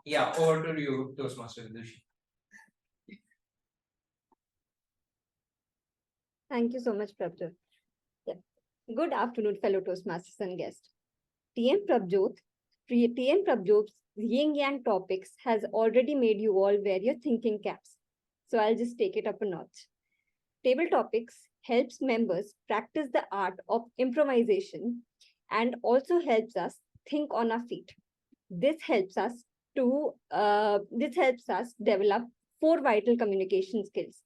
Yeah, over to you, Toastmaster Vidushi. Thank you so much, Prabjot. Yeah. Good afternoon, fellow Toastmasters and guests. TM Prabjot's Yin Yang topics has already made you all wear your thinking caps. So I'll just take it up a notch. Table topics helps members practice the art of improvisation and also helps us think on our feet. This helps us develop four vital communication skills: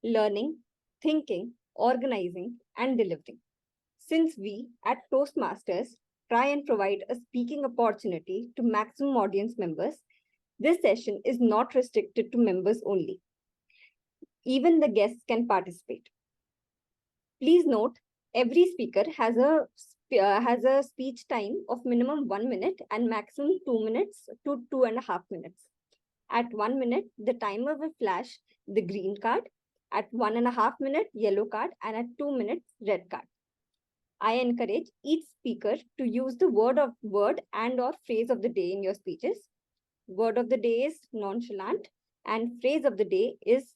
learning, thinking, organizing, and delivering. Since we at Toastmasters try and provide a speaking opportunity to maximum audience members, this session is not restricted to members only. Even the guests can participate. Please note, every speaker has a speech time of minimum 1 minute and maximum 2 minutes to 2.5 minutes. At 1 minute, the timer will flash the green card. At 1.5 minute, yellow card, and at 2 minutes, red card. I encourage each speaker to use the word and or phrase of the day in your speeches. Word of the day is nonchalant, and phrase of the day is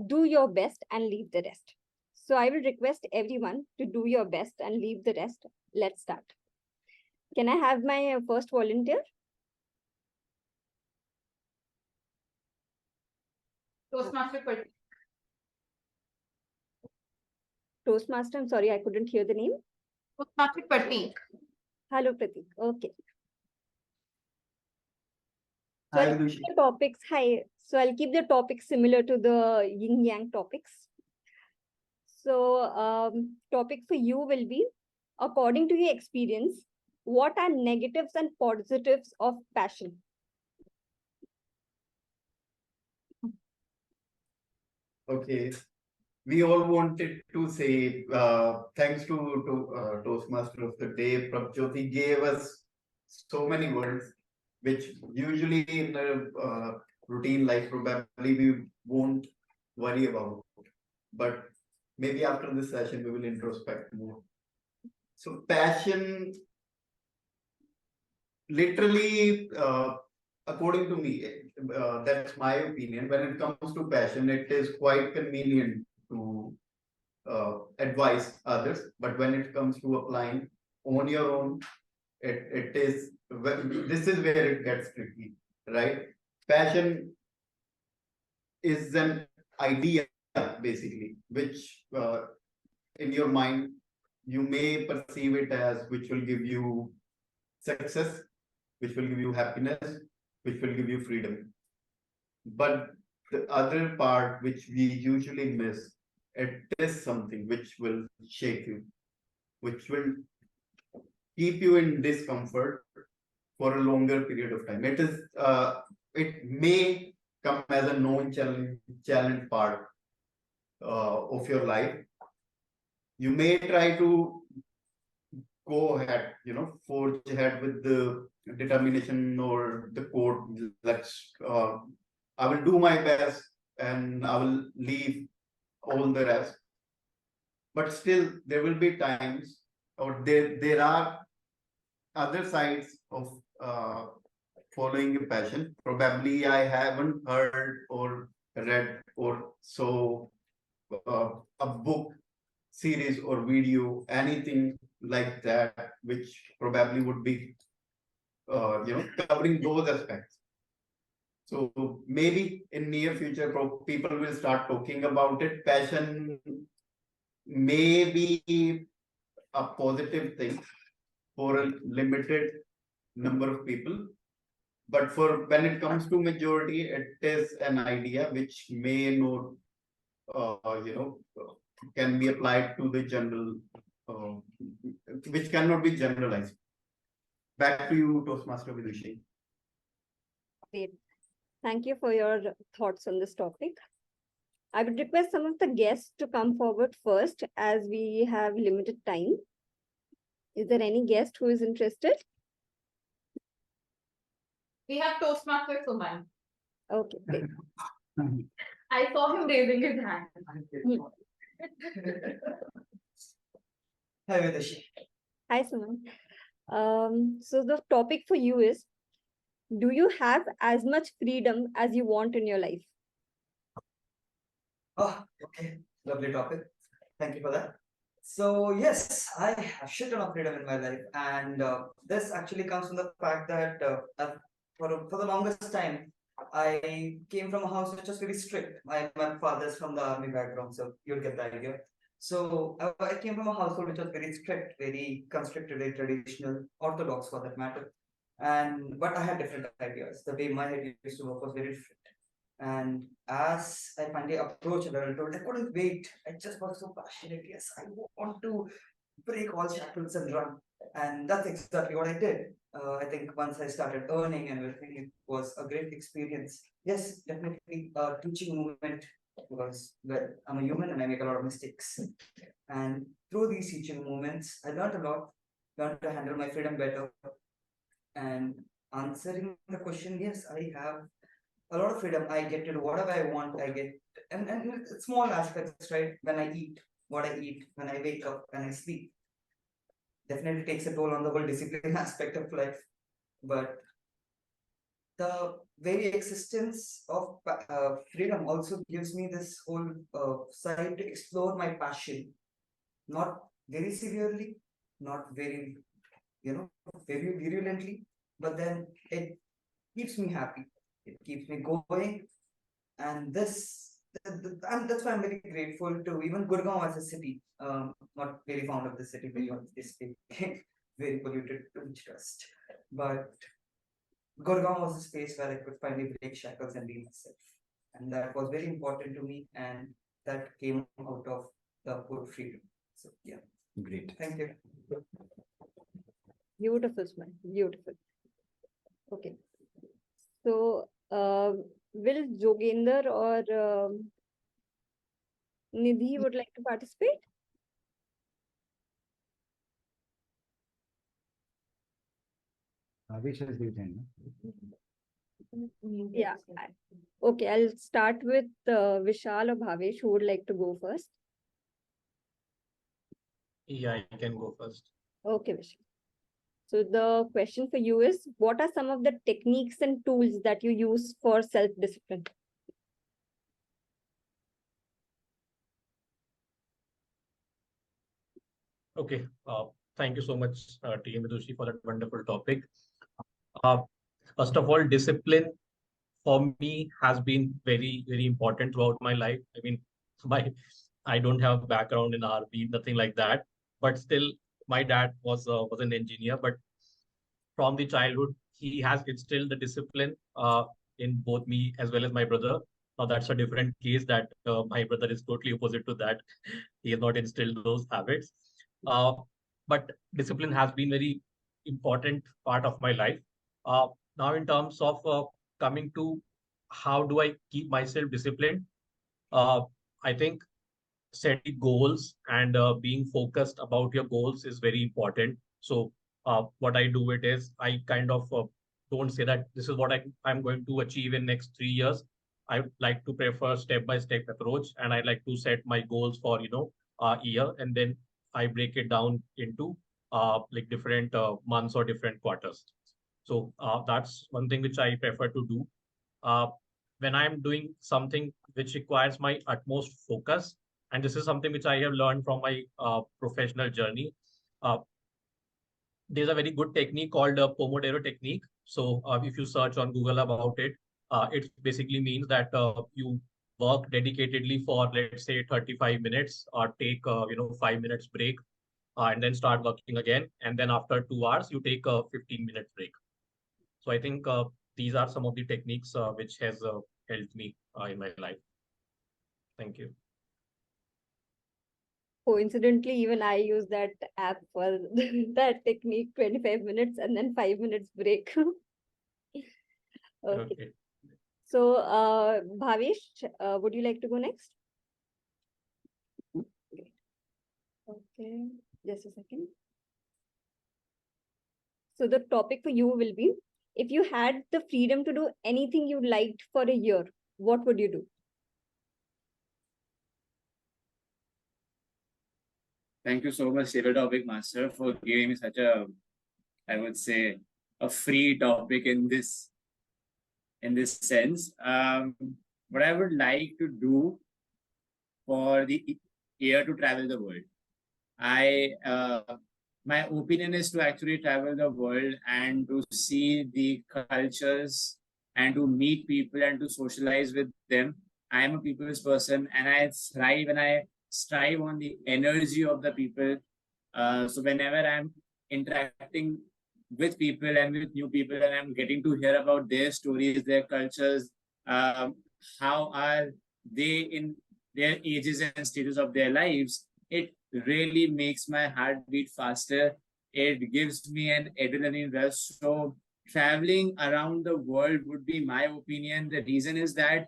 do your best and leave the rest. So I will request everyone to do your best and leave the rest. Let's start. Can I have my first volunteer? Toastmaster Pratik. Toastmaster, I'm sorry, I couldn't hear the name. Toastmaster Pratik. Hello, Pratik. Okay. So Hi, I'll keep Vidushi. the topics. Hi. So I'll keep the topics similar to the yin yang topics. So topic for you will be, according to your experience, what are negatives and positives of passion? Okay, we all wanted to say thanks to Toastmaster of the Day, Prabjot. He gave us so many words, which usually in a routine life probably we won't worry about. But maybe after this session we will introspect more. So passion, literally, according to me, that's my opinion. When it comes to passion, it is quite convenient to advise others, but when it comes to applying on your own, it is this is where it gets tricky, right? Passion is an idea basically, which in your mind you may perceive it as which will give you success, which will give you happiness, which will give you freedom. But the other part which we usually miss, it is something which will shake you, which will keep you in discomfort for a longer period of time. It may come as a known challenge part of your life. You may try to go ahead, forge ahead with the determination or the code. I will do my best and I will leave all the rest. But still, there will be times, or there are other sides of following a passion. Probably I haven't heard or read or saw a book, series, or video, anything like that, which probably would be, covering those aspects. So maybe in near future, people will start talking about it. Passion may be a positive thing for a limited number of people, but for when it comes to majority, it is an idea which may not, can be applied to the general, which cannot be generalized. Back to you, Toastmaster Vidushi. Great. Thank you for your thoughts on this topic. I would request some of the guests to come forward first as we have limited time. Is there any guest who is interested? We have Toastmaster Suman. Okay, great. I saw him raising his hand. Hi, Vidushi. Hi, Suman. So the topic for you is, Do you have as much freedom as you want in your life? Oh, okay. Lovely topic. Thank you for that. So, yes, I have shit ton of freedom in my life. And this actually comes from the fact that for the longest time, I came from a house which was very strict. My father's from the army background, so you'll get the idea. So, I came from a household which was very strict, very constricted, very traditional, orthodox for that matter. But I had different ideas. The way my head used to work was very different. And as I finally approached adulthood, I couldn't wait. I just was so passionate. Yes, I want to break all shackles and run. And that's exactly what I did. I think once I started earning and everything, it was a great experience. Yes, definitely a teaching moment because well, I'm a human and I make a lot of mistakes. And through these teaching moments, I learned a lot, learned to handle my freedom better. And answering the question, yes, I have a lot of freedom. I get to do whatever I want. I get and small aspects, right? When I eat, what I eat, when I wake up, when I sleep, definitely takes a toll on the whole discipline aspect of life. But the very existence of freedom also gives me this whole side to explore my passion, not very severely, not very, you know, very virulently, but then it keeps me happy. It keeps me going, and and that's why I'm very grateful to even Gurgaon as a city. Not very fond of the city, very honestly speaking, very polluted to be trust. But Gurgaon was a space where I could finally break shackles and be myself, and that was very important to me, and that came out of the whole freedom. So yeah, Great. thank you. Beautiful, Smile. Beautiful. Okay. So, will Jogender or Nidhi would like to participate? Avish has his hand. Yeah. Okay, I'll start with Vishal or Bhavesh, who would like to go first. Yeah, I can go first. Okay, Vishal. So the question for you is, what are some of the techniques and tools that you use for self-discipline? Okay, thank you so much, TM Vidushi, for that wonderful topic. Uh, First of all, discipline for me has been very, very important throughout my life. I mean, my I don't have background in RB, nothing like that, but still, my dad was an engineer. But from the childhood, he has instilled the discipline in both me as well as my brother. Now that's a different case that my brother is totally opposite to that. He has not instilled those habits. Uh, but discipline has been very important part of my life. Uh, Now, in terms of coming to how do I keep myself disciplined, uh, I think setting goals and being focused about your goals is very important. So what I do it is I kind of don't say that this is what I'm going to achieve in next 3 years. I like to prefer step by step approach, and I like to set my goals for a year, and then I break it down into like different months or different quarters. So that's one thing which I prefer to do. Uh, when I'm doing something which requires my utmost focus, and this is something which I have learned from my professional journey. Uh, there's a very good technique called Pomodoro technique. So if you search on Google about it, it basically means that you work dedicatedly for, let's say, 35 minutes, or take 5 minutes break, and then start working again. And then after 2 hours, you take a 15-minute break. So I think these are some of the techniques which has helped me in my life. Thank you. Coincidentally, even I use that app for that technique, 25 minutes and then 5 minutes break. Okay. Okay. So, Bhavesh, would you like to go next? Great. Okay, just a second. So the topic for you will be, if you had the freedom to do anything you liked for a year, what would you do? Thank you so much, Zero Topic Master, for giving me such a, I would say, a free topic in this in this sense. What I would like to do for the year to travel the world. My opinion is to actually travel the world and to see the cultures and to meet people and to socialize with them. I am a people's person and I thrive and I strive on the energy of the people. So whenever I'm interacting with people and with new people and I'm getting to hear about their stories, their cultures, how are they in their ages and stages of their lives, it really makes my heart beat faster. It gives me an adrenaline rush. So traveling around the world would be my opinion. The reason is that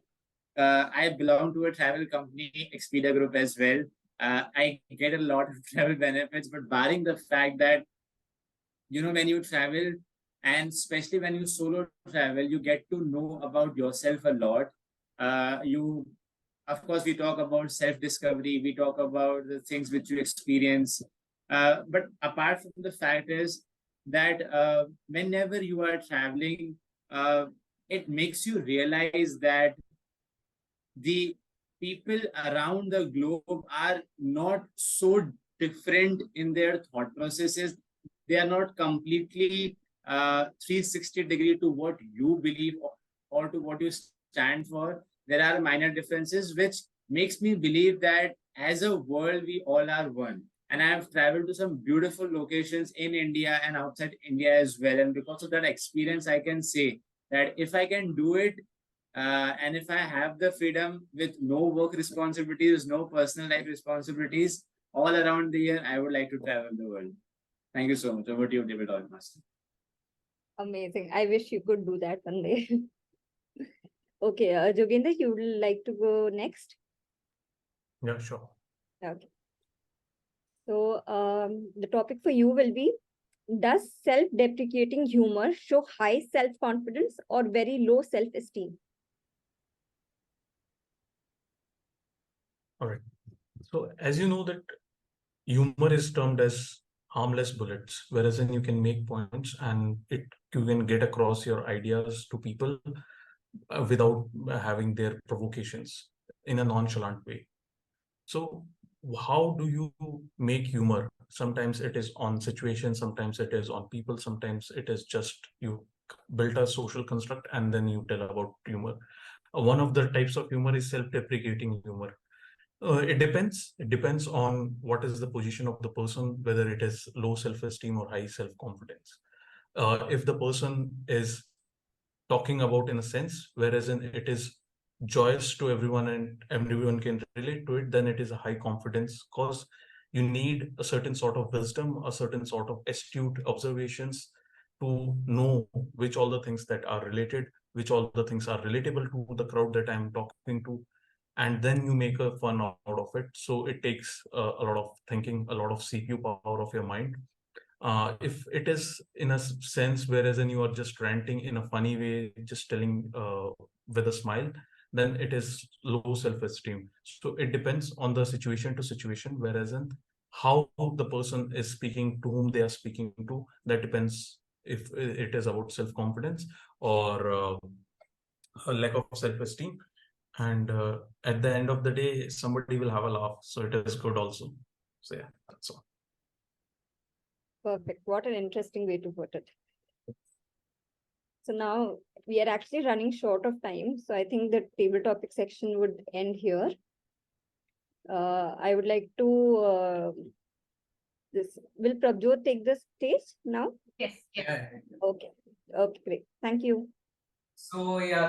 I belong to a travel company, Expedia Group as well. I get a lot of travel benefits, but barring the fact that, when you travel and especially when you solo travel, you get to know about yourself a lot. You Of course, we talk about self-discovery, we talk about the things which you experience. But apart from the fact is that whenever you are traveling, it makes you realize that the people around the globe are not so different in their thought processes. They are not completely 360-degree to what you believe or to what you stand for. There are minor differences, which makes me believe that as a world, we all are one. And I have traveled to some beautiful locations in India and outside India as well. And because of that experience, I can say that if I can do it, and if I have the freedom with no work responsibilities, no personal life responsibilities, all around the year, I would like to travel the world. Thank you so much. Over to you, David Master. Amazing. I wish you could do that one day. Okay, Jogendra, you would like to go next? Yeah, sure. Okay. So the topic for you will be, does self-deprecating humor show high self-confidence or very low self-esteem? All right. So as you know that humor is termed as harmless bullets, whereas then you can make points and you can get across your ideas to people without having their provocations in a nonchalant way. So how do you make humor? Sometimes it is on situations, sometimes it is on people, sometimes it is just you built a social construct and then you tell about humor. One of the types of humor is self-deprecating humor. It depends. It depends on what is the position of the person, whether it is low self-esteem or high self-confidence. If the person is talking about in a sense, whereas it is joyous to everyone and everyone can relate to it, then it is a high confidence, because you need a certain sort of wisdom, a certain sort of astute observations to know which all the things that are related, which all the things are relatable to the crowd that I'm talking to, and then you make a fun out of it. So it takes a lot of thinking, a lot of CPU power of your mind. If it is in a sense, whereas then you are just ranting in a funny way, just telling with a smile, then it is low self-esteem. So it depends on the situation to situation, whereas in how the person is speaking, to whom they are speaking to, that depends if it is about self-confidence or a lack of self-esteem. And at the end of the day, somebody will have a laugh, so it is good also. So yeah, that's all. Perfect. What an interesting way to put it. So now we are actually running short of time. So I think the table topic section would end here. I would like to will Prabjot take the stage now? Yes. Okay. Okay, great. Thank you. So yeah.